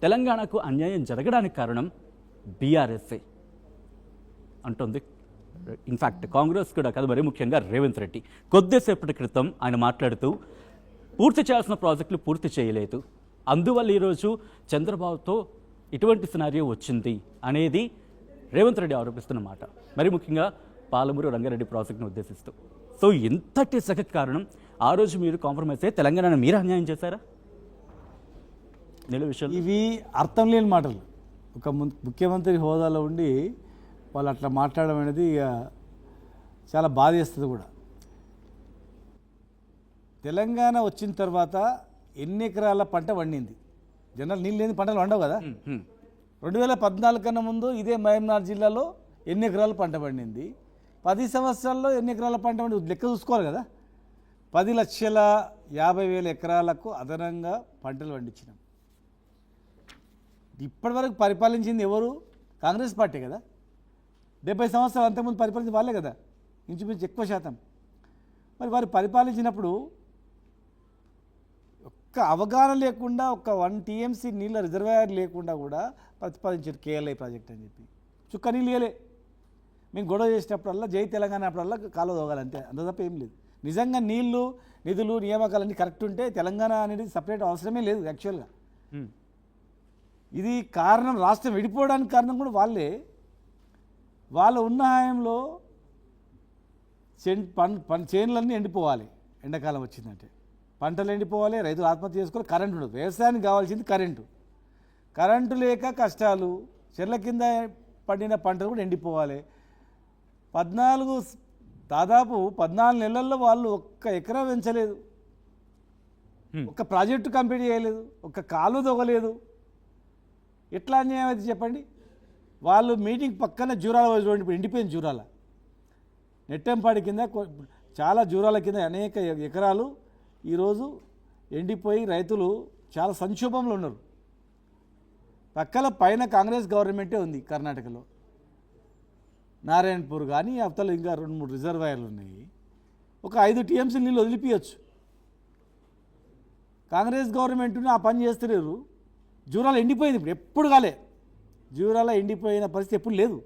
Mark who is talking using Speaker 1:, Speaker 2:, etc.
Speaker 1: తెలంగాణకు అన్యాయం జరగడానికి కారణం బీఆర్ఎస్ఏ అంటుంది. ఇన్ఫ్యాక్ట్ కాంగ్రెస్ కూడా కాదు, మరీ ముఖ్యంగా రేవంత్ రెడ్డి కొద్దిసేపటి క్రితం ఆయన మాట్లాడుతూ పూర్తి చేయాల్సిన ప్రాజెక్టులు పూర్తి చేయలేదు, అందువల్ల ఈరోజు చంద్రబాబుతో ఇటువంటి సినారియో వచ్చింది అనేది రేవంత్ రెడ్డి ఆరోపిస్తున్న మాట. మరి ముఖ్యంగా పాలమూరు రంగారెడ్డి ప్రాజెక్టును ఉద్దేశిస్తూ. సో ఇంతటి సగ కారణం ఆ రోజు మీరు కాంప్రమైజ్ అయ్యి తెలంగాణను మీరు అన్యాయం చేశారా? నిల విషయం
Speaker 2: ఇవి అర్థం లేని మాటలు. ఒక ముఖ్యమంత్రి హోదాలో ఉండి వాళ్ళు అట్లా మాట్లాడడం అనేది ఇక చాలా బాధేస్తుంది కూడా. తెలంగాణ వచ్చిన తర్వాత ఎన్ని ఎకరాల పంట వండింది? జనరల్ నీళ్ళు లేని పంటలు వండవు కదా. 2014 కన్నా ముందు ఇదే మహబూబ్నగర్ జిల్లాలో ఎన్ని ఎకరాల పంట పండింది? 10 సంవత్సరాల్లో ఎన్ని ఎకరాల పంట పండి లెక్క చూసుకోవాలి కదా. 10,50,000 ఎకరాలకు అదనంగా పంటలు పండించినాం. ఇప్పటివరకు పరిపాలించింది ఎవరు? కాంగ్రెస్ పార్టీ కదా. 70 సంవత్సరాలు అంతకుముందు పరిపాలించిన వాళ్ళే కదా, ఇంచుమించు ఎక్కువ శాతం. మరి వారు పరిపాలించినప్పుడు ఒక్క అవగాహన లేకుండా, ఒక్క 1 TMC నీళ్ళ రిజర్వాయర్ లేకుండా కూడా ప్రతిపాదించారు KLI ప్రాజెక్ట్ అని చెప్పి. చుక్క నీళ్ళు ఇవ్వలే. మేము గొడవ చేసినప్పుడల్లా జై తెలంగాణ అప్పుడల్లా కాలువ తోగాలంతే, అంత తప్ప ఏం లేదు. నిజంగా నీళ్లు, నిధులు, నియామకాలన్నీ కరెక్ట్ ఉంటే తెలంగాణ అనేది సపరేట్ అవసరమే లేదు యాక్చువల్గా. ఇది కారణం, రాష్ట్రం విడిపోవడానికి కారణం కూడా వాళ్ళే. వాళ్ళ ఉన్న హాయంలో చేనులన్నీ ఎండిపోవాలి. ఎండాకాలం వచ్చిందంటే పంటలు ఎండిపోవాలి, రైతులు ఆత్మహత్య చేసుకోవాలి, కరెంటు ఉండదు. వ్యవసాయానికి కావాల్సింది కరెంటు. కరెంటు లేక కష్టాలు, చెర్ల కింద పండిన పంటలు కూడా ఎండిపోవాలి. దాదాపు 14 నెలల్లో వాళ్ళు ఒక్క ఎకరా పెంచలేదు, ఒక్క ప్రాజెక్టు కంప్లీట్ చేయలేదు, ఒక్క కాలు తొగలేదు. ఎట్లా అన్యాయం అయితే చెప్పండి. వాళ్ళు మీటింగ్ పక్కన జూరాల చూడండి, ఇప్పుడు ఎండిపోయింది జూరాల. నెట్టంపాడి కింద చాలా జూరాల కింద అనేక ఎకరాలు ఈరోజు ఎండిపోయి రైతులు చాలా సంక్షోభంలో ఉన్నారు. పక్కల పైన కాంగ్రెస్ గవర్నమెంటే ఉంది కర్ణాటకలో. నారాయణపూర్ కానీ అవతల ఇంకా 2-3 రిజర్వాయర్లు ఉన్నాయి. ఒక 5 TMC నీళ్ళు వదిలిపించచ్చు. కాంగ్రెస్ గవర్నమెంట్ని ఆ పని చేస్తలేరు. జూరాల ఎండిపోయింది, ఇప్పుడు ఎప్పుడు కాలే. జూరాల ఎండిపోయిన పరిస్థితి ఎప్పుడు లేదు.